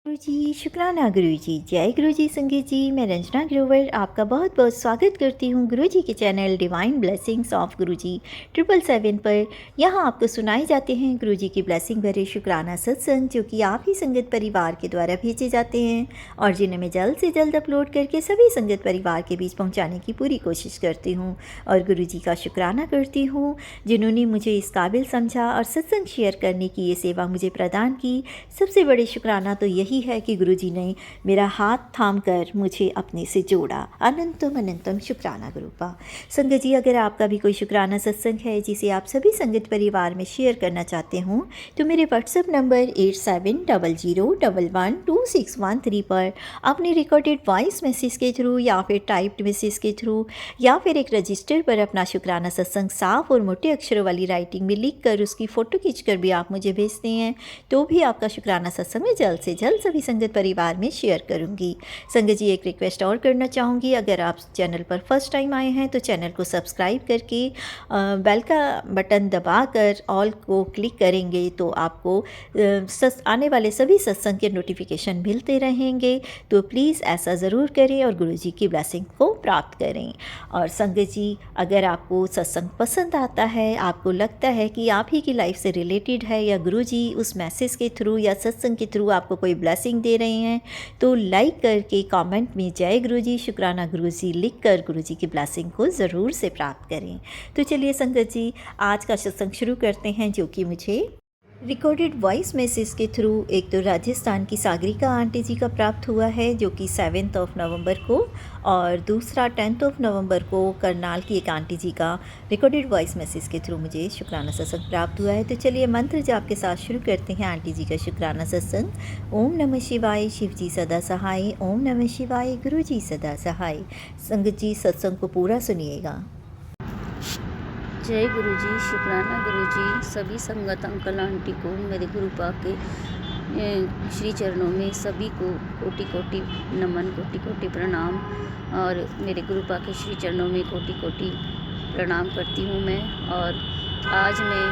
गुरुजी, शुक्राना गुरुजी। जय गुरुजी संगीत जी। मैं रंजना ग्रोवर आपका बहुत बहुत स्वागत करती हूँ गुरुजी के चैनल डिवाइन ब्लेसिंग्स ऑफ गुरुजी 777 पर। यहाँ आपको सुनाए जाते हैं गुरुजी की ब्लेसिंग भरे शुक्राना सत्संग, जो कि आप ही संगत परिवार के द्वारा भेजे जाते हैं और जिन्हें मैं जल्द से जल्द अपलोड करके सभी संगत परिवार के बीच पहुँचाने की पूरी कोशिश करती हूँ। और गुरुजी का शुक्राना करती हूँ जिन्होंने मुझे इस काबिल समझा और सत्संग शेयर करने की ये सेवा मुझे प्रदान की। सबसे बड़े शुक्राना तो यही है कि गुरुजी ने मेरा हाथ थामकर मुझे अपने से जोड़ा। अनंतम अनंतम शुक्राना गुरुपा। संगत जी, अगर आपका भी कोई शुक्राना सत्संग है जिसे आप सभी संगत परिवार में शेयर करना चाहते हों तो मेरे व्हाट्सएप नंबर 8700112613 पर अपने रिकॉर्डेड वॉइस मैसेज के थ्रू या फिर टाइप्ड मैसेज के थ्रू या फिर एक रजिस्टर पर अपना शुक्राना सत्संग साफ और मोटे अक्षरों वाली राइटिंग में लिख कर उसकी फ़ोटो खींचकर भी आप मुझे भेजते हैं तो भी आपका शुक्राना सत्संग में जल्द से जल्द सभी संगत परिवार में शेयर करूंगी। संगत जी, एक रिक्वेस्ट और करना चाहूँगी, अगर आप चैनल पर फर्स्ट टाइम आए हैं तो चैनल को सब्सक्राइब करके बेल का बटन दबाकर ऑल को क्लिक करेंगे तो आपको आने वाले सभी सत्संग के नोटिफिकेशन मिलते रहेंगे। तो प्लीज़ ऐसा ज़रूर करें और गुरुजी की ब्लेसिंग को प्राप्त करें। और संगत जी, अगर आपको सत्संग पसंद आता है, आपको लगता है कि आप ही की लाइफ से रिलेटेड है या गुरुजी उस मैसेज के थ्रू या सत्संग के थ्रू आपको कोई ब्लेसिंग दे रहे हैं तो लाइक करके कमेंट में जय गुरुजी, शुक्राना गुरुजी लिख कर गुरुजी की ब्लेसिंग को ज़रूर से प्राप्त करें। तो चलिए संगत जी, आज का सत्संग शुरू करते हैं, जो कि मुझे रिकॉर्डेड वॉइस मैसेज के थ्रू एक तो राजस्थान की सागरिका आंटी जी का प्राप्त हुआ है जो कि 7 नवंबर को, और दूसरा 10 नवंबर को करनाल की एक आंटी जी का रिकॉर्डेड वॉइस मैसेज के थ्रू मुझे शुक्राना सत्संग प्राप्त हुआ है। तो चलिए मंत्र जाप के साथ शुरू करते हैं आंटी जी का शुक्राना सत्संग। ओम नमः शिवाय, शिव जी सदा सहाय। ओम नमः शिवाय, गुरु जी सदा सहाय। संगत जी, सत्संग को पूरा सुनिएगा। जय गुरुजी, शुक्राना गुरुजी। सभी संगत अंकल आंटी को मेरे गुरु पाक के श्री चरणों में सभी को कोटि कोटि नमन, कोटि कोटि प्रणाम। और मेरे गुरु पाक के श्री चरणों में कोटि कोटि प्रणाम करती हूँ मैं। और आज मैं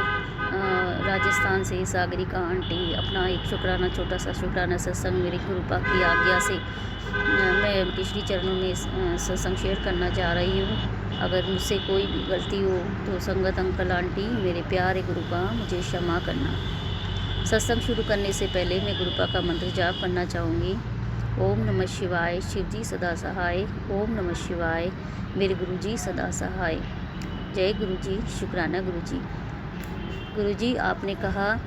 राजस्थान से सागरिका आंटी अपना एक शुक्राना, छोटा सा शुक्राना सत्संग मेरे गुरु पाक की आज्ञा से मैं उनके श्री चरणों में सत्संग शेयर करना चाह रही हूँ। अगर मुझसे कोई भी गलती हो तो संगत अंकल आंटी, मेरे प्यारे गुरुपा, मुझे क्षमा करना। सत्संग शुरू करने से पहले मैं गुरुपा का मंत्र जाप करना चाहूँगी। ओम नमः शिवाय, शिव जी सदा सहाय। ओम नमः शिवाय, मेरे गुरुजी सदा सहाय। जय गुरुजी, शुक्राना गुरुजी। गुरुजी, आपने कहा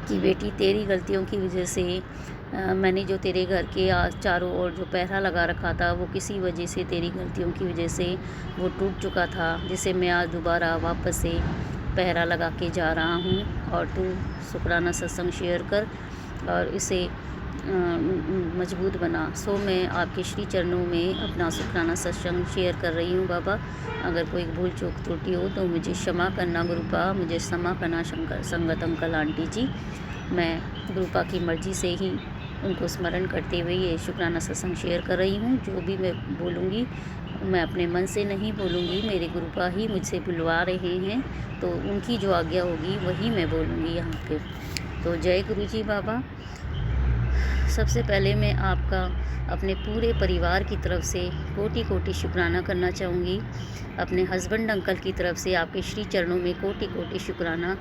कि बेटी, तेरी गलतियों की वजह से मैंने जो तेरे घर के चारों ओर जो पहरा लगा रखा था वो किसी वजह से, तेरी गलतियों की वजह से वो टूट चुका था, जिसे मैं आज दोबारा वापस से पहरा लगा के जा रहा हूँ। और तू शुक्राना सत्संग शेयर कर और इसे मजबूत बना। सो मैं आपके श्री चरणों में अपना शुक्राना सत्संग शेयर कर रही हूँ बाबा। अगर कोई भूल चूक त्रुटि हो तो मुझे क्षमा करना गुरुपा, मुझे क्षमा करना संगत अंकल आंटी जी। मैं गुरुपा की मर्ज़ी से ही उनको स्मरण करते हुए ये शुक्राना सत्संग शेयर कर रही हूँ। जो भी मैं बोलूँगी मैं अपने मन से नहीं बोलूँगी, मेरे गुरुपा ही मुझसे बुलवा रहे हैं, तो उनकी जो आज्ञा होगी वही मैं बोलूँगी यहाँ पे। तो जय गुरुजी बाबा। सबसे पहले मैं आपका अपने पूरे परिवार की तरफ से कोटि कोटि शुक्राना करना चाहूँगी। अपने हस्बैंड अंकल की तरफ से आपके श्री चरणों में कोटि कोटि शुक्राना।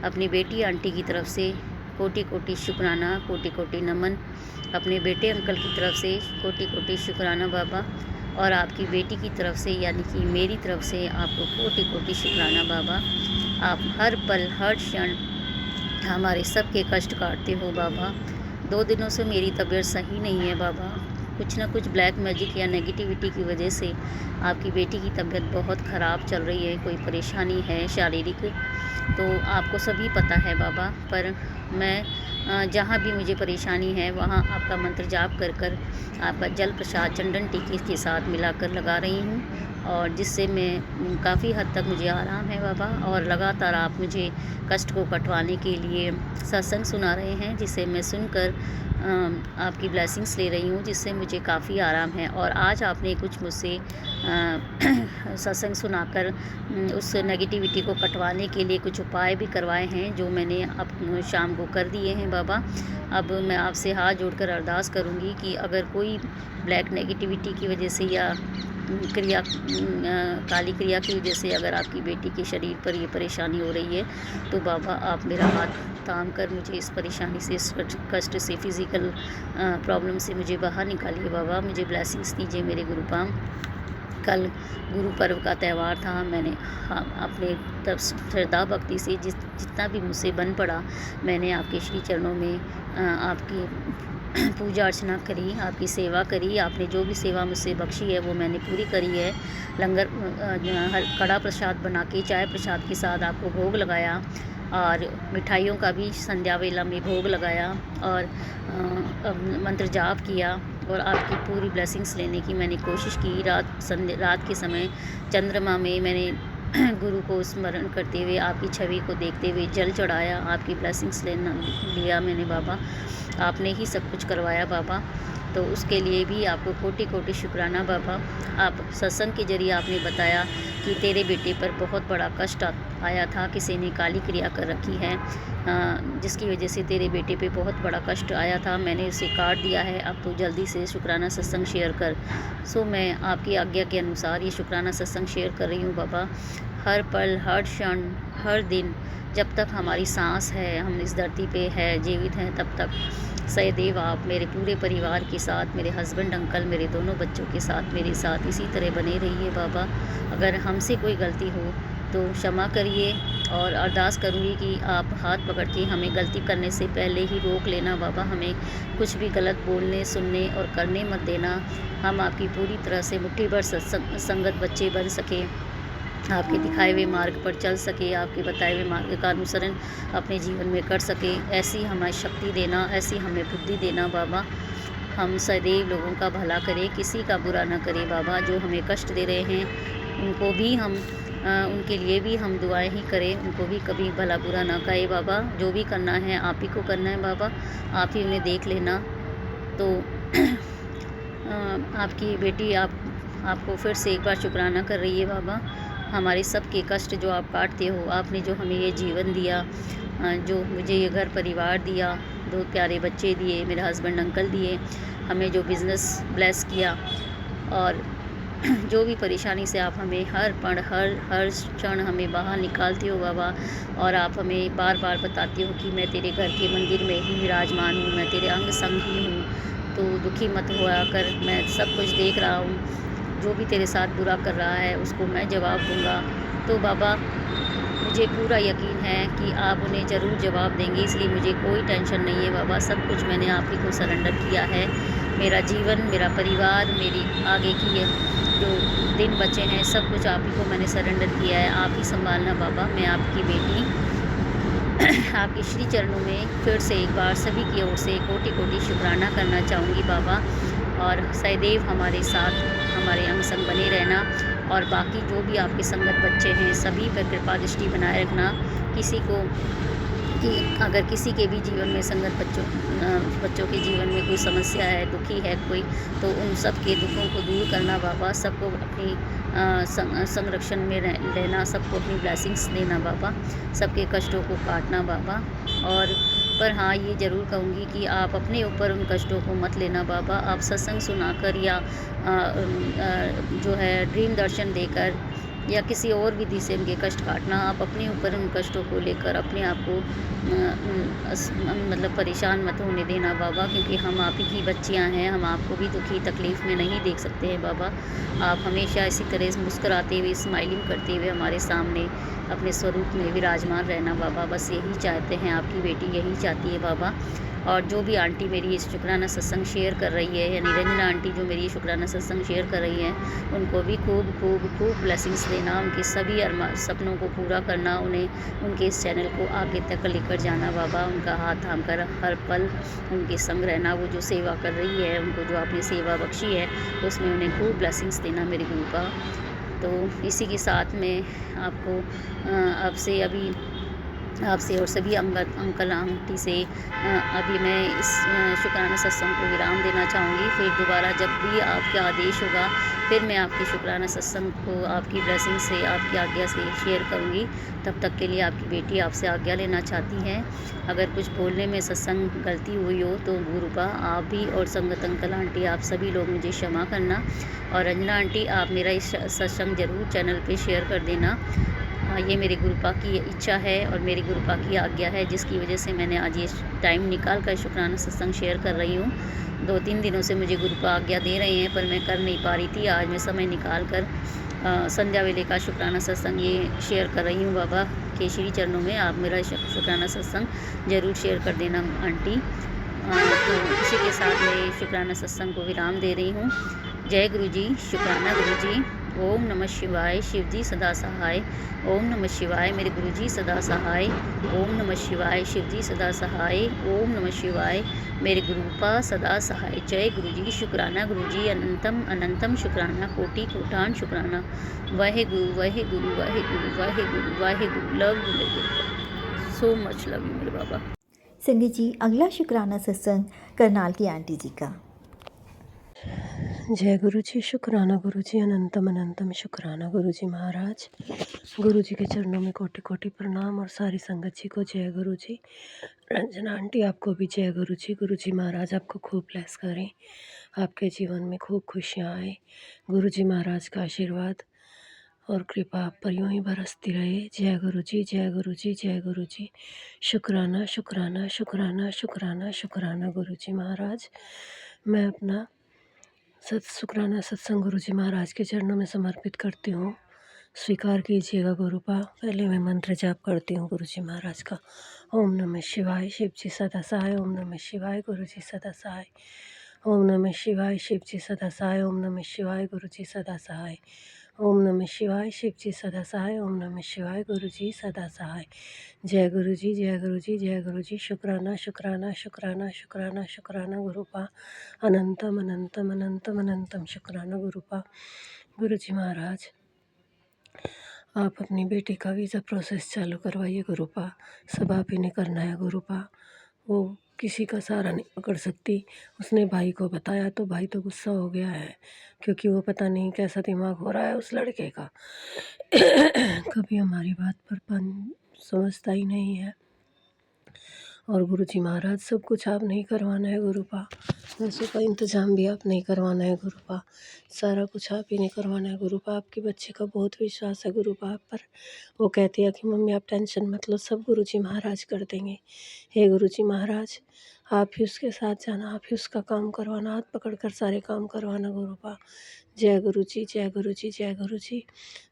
अपनी बेटी आंटी की तरफ से कोटि कोटि शुक्राना, कोटि कोटि नमन। अपने बेटे अंकल की तरफ से कोटि कोटि शुक्राना बाबा। और आपकी बेटी की तरफ से यानी कि मेरी तरफ से आपको कोटि कोटि शुक्राना बाबा। आप हर पल हर क्षण हमारे सबके कष्ट काटते हो बाबा। 2 दिनों से मेरी तबीयत सही नहीं है बाबा। कुछ ना कुछ ब्लैक मैजिक या नेगेटिविटी की वजह से आपकी बेटी की तबीयत बहुत ख़राब चल रही है, कोई परेशानी है शारीरिक, तो आपको सभी पता है बाबा। पर मैं जहाँ भी मुझे परेशानी है वहाँ आपका मंत्र जाप कर कर आपका जल प्रसाद चंदन टीके के साथ मिलाकर लगा रही हूँ। और जिससे मैं काफ़ी हद तक मुझे आराम है बाबा। और लगातार आप मुझे कष्ट को कटवाने के लिए सत्संग सुना रहे हैं, जिसे मैं सुनकर आपकी ब्लेसिंग्स ले रही हूँ, जिससे मुझे काफ़ी आराम है। और आज आपने कुछ मुझसे सत्संग सुनाकर उस नेगेटिविटी को कटवाने के लिए कुछ उपाय भी करवाए हैं, जो मैंने अब शाम को कर दिए हैं बाबा। अब मैं आपसे हाथ जोड़कर अरदास करूँगी कि अगर कोई ब्लैक नेगेटिविटी की वजह से या काली क्रिया की वजह से अगर आपकी बेटी के शरीर पर ये परेशानी हो रही है, तो बाबा आप मेरा हाथ थाम कर मुझे इस परेशानी से, इस कष्ट से, फिज़िकल प्रॉब्लम से मुझे बाहर निकालिए बाबा। मुझे ब्लेसिंग्स दीजिए मेरे गुरुपाम। कल गुरु पर्व का त्यौहार था। मैंने अपने तरफ श्रद्धा भक्ति से जितना भी मुझसे बन पड़ा, मैंने आपके श्री चरणों में आपकी पूजा अर्चना करी, आपकी सेवा करी। आपने जो भी सेवा मुझसे बख्शी है वो मैंने पूरी करी है। लंगर कड़ा प्रसाद बना के चाय प्रसाद के साथ आपको भोग लगाया, और मिठाइयों का भी संध्या वेला में भोग लगाया, और मंत्र जाप किया, और आपकी पूरी ब्लेसिंग्स लेने की मैंने कोशिश की। रात के समय चंद्रमा में मैंने गुरु को स्मरण करते हुए, आपकी छवि को देखते हुए जल चढ़ाया, आपकी ब्लेसिंग्स लिया मैंने बाबा। आपने ही सब कुछ करवाया बाबा, तो उसके लिए भी आपको कोटि कोटि शुक्राना बाबा। आप सत्संग के जरिए आपने बताया कि तेरे बेटे पर बहुत बड़ा कष्ट आया था, किसी ने काली क्रिया कर रखी है, जिसकी वजह से तेरे बेटे पे बहुत बड़ा कष्ट आया था। मैंने उसे काट दिया है, अब तो जल्दी से शुक्राना सत्संग शेयर कर। सो मैं आपकी आज्ञा के अनुसार ये शुक्राना सत्संग शेयर कर रही हूँ बाबा। हर पल, हर क्षण, हर दिन, जब तक हमारी सांस है, हम इस धरती पे है, जीवित हैं, तब तक सदैव आप मेरे पूरे परिवार के साथ, मेरे हस्बैंड अंकल, मेरे दोनों बच्चों के साथ, मेरे साथ इसी तरह बने रहिए बाबा। अगर हमसे कोई गलती हो तो क्षमा करिए, और अरदास करूँगी कि आप हाथ पकड़ के हमें गलती करने से पहले ही रोक लेना बाबा। हमें कुछ भी गलत बोलने, सुनने और करने मत देना। हम आपकी पूरी तरह से मुट्ठी भर संगत बच्चे बन सके, आपके दिखाए हुए मार्ग पर चल सके, आपके बताए हुए मार्ग का अनुसरण अपने जीवन में कर सके। ऐसी हमें शक्ति देना, ऐसी हमें बुद्धि देना बाबा। हम सदैव लोगों का भला करें, किसी का बुरा ना करें बाबा। जो हमें कष्ट दे रहे हैं उनको भी हम उनके लिए भी हम दुआएं ही करें, उनको भी कभी भला बुरा ना कहे बाबा। जो भी करना है आप ही को करना है बाबा, आप ही उन्हें देख लेना। तो आपकी बेटी आपको फिर से एक बार शुक्राना कर रही है बाबा। हमारे सब के कष्ट जो आप काटते हो, आपने जो हमें ये जीवन दिया, जो मुझे ये घर परिवार दिया, 2 प्यारे बच्चे दिए, मेरे हस्बैंड अंकल दिए, हमें जो बिज़नेस ब्लेस किया, और जो भी परेशानी से आप हमें हर पल, हर क्षण हमें बाहर निकालते हो बाबा। और आप हमें बार बार बताते हो कि मैं तेरे घर के मंदिर में ही विराजमान हूँ, मैं तेरे अंग संग ही हूँ, तो दुखी मत हुआ कर, मैं सब कुछ देख रहा हूँ। जो भी तेरे साथ बुरा कर रहा है उसको मैं जवाब दूंगा। तो बाबा मुझे पूरा यकीन है कि आप उन्हें ज़रूर जवाब देंगे, इसलिए मुझे कोई टेंशन नहीं है बाबा। सब कुछ मैंने आप ही को सरेंडर किया है। मेरा जीवन, मेरा परिवार, मेरी आगे की जो दिन बचे हैं, सब कुछ आप ही को मैंने सरेंडर किया है। आप ही संभालना बाबा। मैं आपकी बेटी आपके श्री चरणों में फिर से एक बार सभी की ओर से कोटि कोटि शुक्राना करना चाहूँगी बाबा। और सदैव हमारे साथ, हमारे अंग संग बने रहना, और बाकी जो भी आपके संगत बच्चे हैं सभी पर कृपा दृष्टि बनाए रखना। किसी को कि अगर किसी के भी जीवन में संगत बच्चों के जीवन में कोई समस्या है, दुखी है कोई, तो उन सब के दुखों को दूर करना बाबा। सबको अपनी संरक्षण में रहना, सबको अपनी ब्लेसिंग्स देना बाबा, सबके कष्टों को काटना बाबा। और पर हाँ, ये ज़रूर कहूँगी कि आप अपने ऊपर उन कष्टों को मत लेना बाबा। आप सत्संग सुनाकर या जो है ड्रीम दर्शन देकर या किसी और विधि से उनके कष्ट काटना, आप अपने ऊपर उन कष्टों को लेकर अपने आप को मतलब परेशान मत होने देना बाबा, क्योंकि हम आप ही की बच्चियां हैं। हम आपको भी दुखी तकलीफ़ में नहीं देख सकते हैं बाबा। आप हमेशा इसी तरह मुस्कुराते हुए, स्माइलिंग करते हुए हमारे सामने अपने स्वरूप में विराजमान रहना बाबा। बस यही चाहते हैं, आपकी बेटी यही चाहती है बाबा। और जो भी आंटी मेरी ये शुक्राना सत्संग शेयर कर रही है, या निरंजना आंटी जो मेरी शुक्राना सत्संग शेयर कर रही हैं, उनको भी खूब खूब खूब ब्लेसिंग्स देना, उनके सभी सपनों को पूरा करना, उन्हें उनके इस चैनल को आगे तक लेकर जाना बाबा। उनका हाथ थाम कर हर पल उनके संग रहना। वो जो सेवा कर रही है, उनको जो आपने सेवा बख्शी है, उसमें उन्हें खूब ब्लेसिंग्स देना मेरे गुरु का। तो इसी के साथ में आपको आपसे और सभी अंकल आंटी से अभी मैं इस शुक्राना सत्संग को विराम देना चाहूँगी। फिर दोबारा जब भी आपका आदेश होगा, फिर मैं आपके शुक्राना सत्संग को आपकी ब्लेसिंग से, आपकी आज्ञा से शेयर करूँगी। तब तक के लिए आपकी बेटी आपसे आज्ञा लेना चाहती है। अगर कुछ बोलने में सत्संग गलती हुई हो तो गुरुपा आप भी और संगत अंकल आंटी आप सभी लोग मुझे क्षमा करना। और रंजना आंटी आप मेरा इस सत्संग ज़रूर चैनल पे शेयर कर देना। ये मेरे गुरुपा की इच्छा है और मेरी गुरुपा की आज्ञा है, जिसकी वजह से मैंने आज ये टाइम निकाल कर शुक्राना सत्संग शेयर कर रही हूँ। 2-3 दिनों से मुझे गुरुपा आज्ञा दे रहे हैं, पर मैं कर नहीं पा रही थी। आज मैं समय निकाल कर संध्या वेले का शुक्राना सत्संग ये शेयर कर रही हूँ। बाबा के श्री चरणों में आप मेरा शुक्राना सत्संग ज़रूर शेयर कर देना आंटी। तो इसी के साथ मैं शुक्राना सत्संग को विराम दे रही हूँ। जय गुरु जी, शुक्राना गुरु जी। ओम नमः शिवाय, शिव जी सदा सहाय। ओम नमः शिवाय, मेरे गुरु जी सदा सहाय। ओम नमः शिवाय, शिव जी सदा सहाय। ओम नमः शिवाय, मेरे गुरुपा सदा सहाय। जय गुरु जी, शुक्राना गुरु जी, अनंतम अनंतम शुक्राना, कोटि कोटान शुक्राना। वाहे गुरु वाहे गुरु वाहे गुरु वाहे गुरु वाहे गुरु। लव यू मेरे गुरुपा, सो मच लव यू मेरे बाबा। संगत जी, अगला शुक्राना सत्संग करनाल की आंटी जी का। जय गुरु जी, शुक्राना गुरु जी, अनंतम अनंतम शुक्राना गुरु जी महाराज। गुरु जी के चरणों में कोटि कोटि प्रणाम और सारी संगत जी को जय गुरु जी। रंजना आंटी आपको भी जय गुरु जी। गुरु जी महाराज आपको खूब ब्लेस करें, आपके जीवन में खूब खुशियाँ आए। गुरु जी महाराज का आशीर्वाद और कृपा आप पर यूँ ही बरसती रहे। जय गुरु जी, जय गुरु जी, जय गुरु जी। शुक्राना शुक्राना शुक्राना शुक्राना शुक्राना गुरु जी महाराज। मैं अपना शुक्राना सत्संग गुरु जी महाराज के चरणों में समर्पित करती हूँ। स्वीकार कीजिएगा गुरुपा। पहले मैं मंत्र जाप करती हूँ गुरु जी महाराज का। ओम नमः शिवाय, शिव जी सदा सहाय। ओम नमः शिवाय, गुरु जी सदा सहाय। ओम नमः शिवाय, शिव जी सदा सहाय। ओम नमः शिवाय, गुरु जी सदा सहाय। ओम नमः शिवाय, शिव जी सदा सहाय। ओम नमः शिवाय, गुरु जी सदा सहाय। जय गुरु जी, जय गुरु जी, जय गुरु जी। शुक्राना शुक्राना शुक्राना शुक्राना शुक्राना गुरुपा। अनंतम अनंतम अनंतम अनंतम शुक्राना गुरुपा। गुरु जी महाराज आप अपनी बेटी का वीज़ा प्रोसेस चालू करवाइए गुरुपा। सब आप ही ने करना है गुरुपा। वो किसी का सहारा नहीं पकड़ सकती। उसने भाई को बताया तो भाई तो गुस्सा हो गया है, क्योंकि वो पता नहीं कैसा दिमाग हो रहा है उस लड़के का। कभी हमारी बात पर समझता ही नहीं है। और गुरु जी महाराज सब कुछ आप नहीं करवाना है गुरुपा। पैसों का इंतज़ाम भी आप नहीं करवाना है गुरुपा। सारा कुछ आप ही नहीं करवाना है गुरुपा। आपके बच्चे का बहुत विश्वास है गुरुपा आप पर। वो कहती है कि मम्मी आप टेंशन मत लो, सब गुरु जी महाराज कर देंगे। हे गुरु जी महाराज आप ही उसके साथ जाना, आप ही उसका काम करवाना, हाथ पकड़ कर सारे काम करवाना गुरुपा। जय गुरु जी, जय गुरु जी, जय गुरु जी।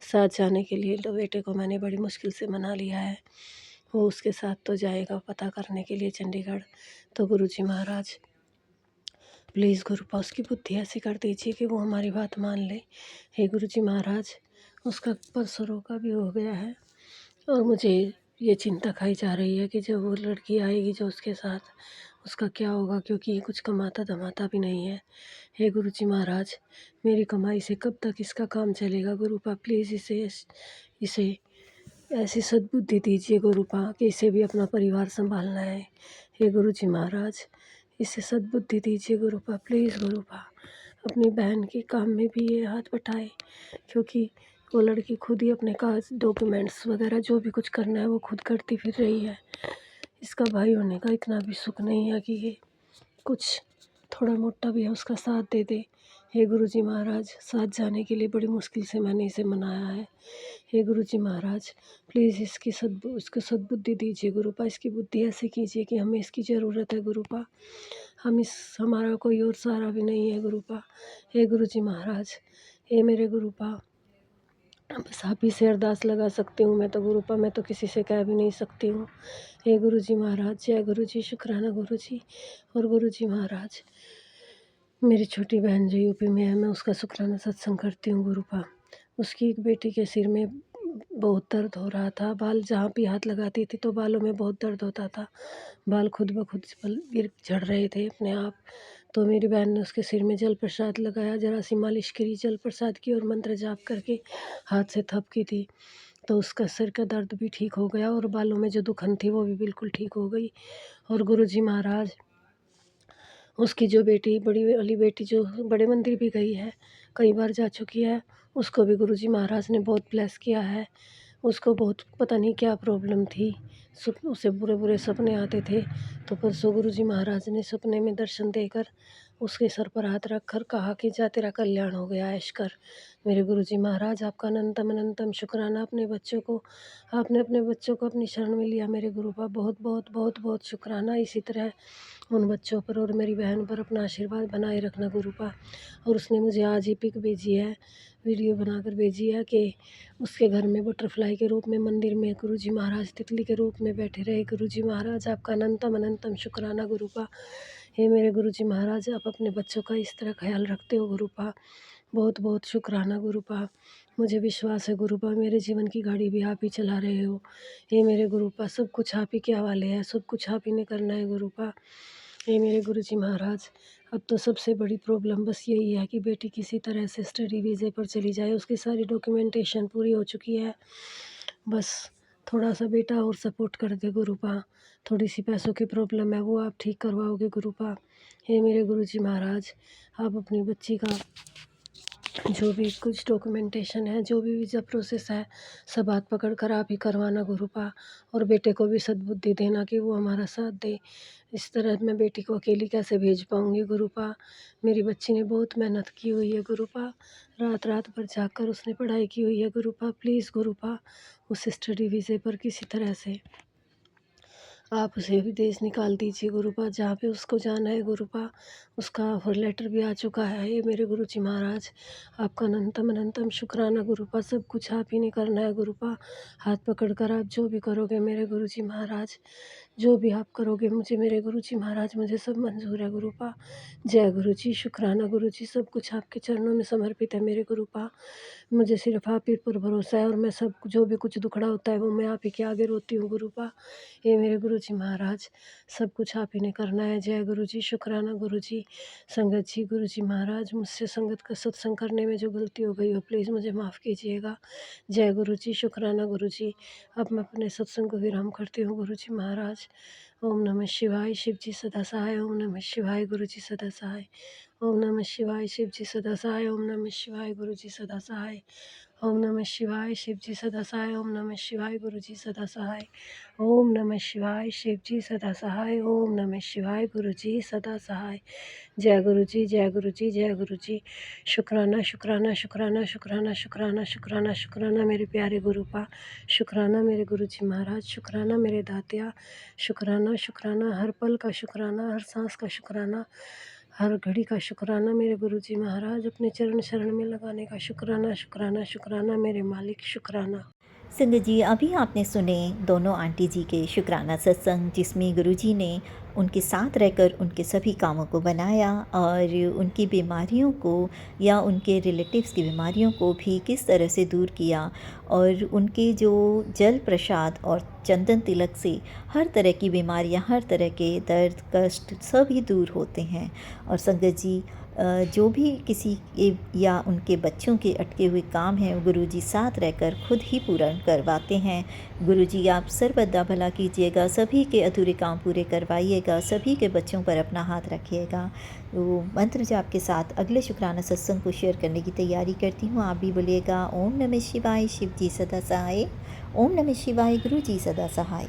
साथ जाने के लिए तो बेटे को मैंने बड़ी मुश्किल से मना लिया है। वो उसके साथ तो जाएगा पता करने के लिए चंडीगढ़। तो गुरु जी महाराज प्लीज़ गुरुपा उसकी बुद्धि ऐसी कर दीजिए कि वो हमारी बात मान ले। हे गुरु जी महाराज उसका परसों का भी हो गया है और मुझे ये चिंता खाई जा रही है कि जब वो लड़की आएगी जो उसके साथ उसका क्या होगा, क्योंकि ये कुछ कमाता धमाता भी नहीं है। हे गुरु जी महाराज मेरी कमाई से कब तक इसका काम चलेगा गुरुपा। प्लीज़ इसे ऐसी सद्बुद्धि दीजिए गुरुपा कि इसे भी अपना परिवार संभालना है। हे गुरु जी महाराज इसे सद्बुद्धि दीजिए गुरुपा। प्लीज़ गुरुपा अपनी बहन के काम में भी ये हाथ बटाए, क्योंकि वो लड़की खुद ही अपने कागज डॉक्यूमेंट्स वगैरह जो भी कुछ करना है वो खुद करती फिर रही है। इसका भाई होने का इतना भी सुख नहीं है कि ये कुछ थोड़ा मोटा भी है उसका साथ दे दे। हे गुरु जी महाराज साथ जाने के लिए बड़ी मुश्किल से मैंने इसे मनाया है। हे गुरु जी महाराज प्लीज़ इसको सद्बुद्धि दीजिए गुरुपा। इसकी बुद्धि ऐसे कीजिए कि हमें इसकी ज़रूरत है गुरुपा। हमारा कोई और सहारा भी नहीं है गुरुपा। हे गुरु जी महाराज हे मेरे गुरुपा बस आप ही से अरदास लगा सकती हूँ मैं तो गुरुपा। मैं तो किसी से कह भी नहीं सकती हूँ। हे गुरु जी महाराज जय गुरु जी, शुक्राना गुरु जी। और गुरु जी महाराज मेरी छोटी बहन जो यूपी में है मैं उसका शुक्राना सत्संग करती हूँ गुरुपा। उसकी एक बेटी के सिर में बहुत दर्द हो रहा था। बाल जहाँ भी हाथ लगाती थी तो बालों में बहुत दर्द होता था। बाल खुद ब खुद गिर झड़ रहे थे अपने आप। तो मेरी बहन ने उसके सिर में जल प्रसाद लगाया, ज़रा सी मालिश करी जल प्रसाद की और मंत्र जाप करके हाथ से थपकी थी, तो उसका सिर का दर्द भी ठीक हो गया और बालों में जो दुखन थी वो भी बिल्कुल ठीक हो गई। और गुरुजी महाराज उसकी जो बेटी बड़ी वाली बेटी जो बड़े मंदिर भी गई है, कई बार जा चुकी है, उसको भी गुरुजी महाराज ने बहुत ब्लेस किया है। उसको बहुत पता नहीं क्या प्रॉब्लम थी, उसे बुरे-बुरे सपने आते थे, तो परसों गुरुजी महाराज ने सपने में दर्शन देकर उसके सर पर हाथ रख कर कहा कि जा तेरा कल्याण हो गया, ऐश कर। मेरे गुरुजी महाराज आपका अनंतम अनंतम शुक्राना अपने बच्चों को, आपने अपने बच्चों को अपनी शरण में लिया मेरे गुरुपा, बहुत बहुत बहुत बहुत शुक्राना। इसी तरह उन बच्चों पर और मेरी बहन पर अपना आशीर्वाद बनाए रखना गुरुपा। और उसने मुझे आज ही पिक भेजी है, वीडियो बनाकर भेजी है कि उसके घर में बटरफ्लाई के रूप में मंदिर में गुरुजी महाराज तितली के रूप में बैठे रहे। गुरुजी महाराज आपका अनंतम अनंतम शुक्राना गुरुपा। हे मेरे गुरुजी महाराज, आप अपने बच्चों का इस तरह ख्याल रखते हो गुरुपा, बहुत बहुत शुक्राना गुरुपा। मुझे विश्वास है गुरुपा, मेरे जीवन की गाड़ी भी आप ही चला रहे हो। हे मेरे गुरुपा, सब कुछ आप ही के हवाले है, सब कुछ आप ही ने करना है गुरुपा। हे मेरे गुरुजी महाराज, अब तो सबसे बड़ी प्रॉब्लम बस यही है कि बेटी किसी तरह से स्टडी वीज़े पर चली जाए, उसकी सारी डॉक्यूमेंटेशन पूरी हो चुकी है। बस थोड़ा सा बेटा और सपोर्ट कर दे गुरुपा, थोड़ी सी पैसों की प्रॉब्लम है वो आप ठीक करवाओगे गुरुपा। हे मेरे गुरुजी महाराज, आप अपनी बच्ची का जो भी कुछ डॉक्यूमेंटेशन है, जो भी वीज़ा प्रोसेस है, सब हाथ पकड़ कर आप ही करवाना गुरुपा। और बेटे को भी सद्बुद्धि देना कि वो हमारा साथ दे। इस तरह मैं बेटी को अकेली कैसे भेज पाऊँगी गुरुपा। मेरी बच्ची ने बहुत मेहनत की हुई है गुरुपा, रात रात भर जाग कर उसने पढ़ाई की हुई है गुरुपा। प्लीज़ गुरुपा, उस स्टडी वीज़े पर किसी तरह से आप उसे विदेश निकाल दीजिए गुरुपा, जहाँ पे उसको जाना है गुरुपा। उसका ऑफर लेटर भी आ चुका है। ये मेरे गुरुजी महाराज, आपका अनंतम अनंतम शुक्राना गुरुपा, सब कुछ आप ही ने करना है गुरुपा। हाथ पकड़ कर आप जो भी करोगे मेरे गुरुजी महाराज, जो भी आप करोगे मुझे मेरे गुरुजी महाराज, मुझे सब मंजूर है गुरुपा। जय गुरुजी, शुक्राना गुरुजी, सब कुछ आपके चरणों में समर्पित है मेरे गुरुपा। मुझे सिर्फ आप ही पर भरोसा है और मैं सब जो भी कुछ दुखड़ा होता है वो मैं आप ही के आगे रोती हूँ गुरुपा। ये मेरे गुरुजी महाराज, सब कुछ आप ही ने करना है। जय गुरुजी, शुक्राना गुरुजी। संगत जी, गुरुजी महाराज, मुझसे संगत का सत्संग करने में जो गलती हो गई हो प्लीज़ मुझे माफ़ कीजिएगा। जय गुरुजी, शुक्राना गुरुजी। अब मैं अपने सत्संग को विराम करती हूँ गुरुजी महाराज। ओम नमः शिवाय, शिव जी सदा सहाय। ओम नमः शिवाय, गुरुजी सदा सहाय। ओम नमः शिवाय, शिव जी सदा सहाय। ओम नमः शिवाय, गुरुजी सदा सहाय। ओम नमः शिवाय, शिव जी सदा सहाय। ओम नमः शिवाय, गुरुजी सदा सहाय। ओम नमः शिवाय, शिव जी सदा सहाय। ओम नमः शिवाय, गुरुजी सदा सहाय। जय गुरुजी, जय गुरुजी, जय गुरुजी। शुक्राना शुक्राना शुक्राना शुक्राना शुक्राना शुक्राना शुक्राना मेरे प्यारे गुरुपा। शुक्राना मेरे गुरुजी महाराज, शुक्राना मेरे दातिया। शुक्राना शुक्राना, हर पल का शुक्राना, हर सांस का शुक्राना, हर घड़ी का शुक्राना मेरे गुरुजी महाराज। अपने चरण शरण में लगाने का शुक्राना शुक्राना शुक्राना मेरे मालिक, शुक्राना। संगत जी, अभी आपने सुने दोनों आंटी जी के शुक्राना सत्संग, जिसमें गुरुजी ने उनके साथ रहकर उनके सभी कामों को बनाया और उनकी बीमारियों को या उनके रिलेटिव्स की बीमारियों को भी किस तरह से दूर किया, और उनके जो जल प्रसाद और चंदन तिलक से हर तरह की बीमारियां, हर तरह के दर्द कष्ट सभी दूर होते हैं। और संगत जी, जो भी किसी के या उनके बच्चों के अटके हुए काम हैं, गुरुजी साथ रहकर खुद ही पूरा करवाते हैं। गुरुजी आप सर्वदा भला कीजिएगा, सभी के अधूरे काम पूरे करवाइएगा, सभी के बच्चों पर अपना हाथ रखिएगा। तो मंत्र जाप के साथ अगले शुक्राना सत्संग को शेयर करने की तैयारी करती हूँ। आप भी बोलिएगा ओम नमः शिवाय, शिव जी सदा सहाय। ओम नमः शिवाय, गुरुजी सदा सहाय।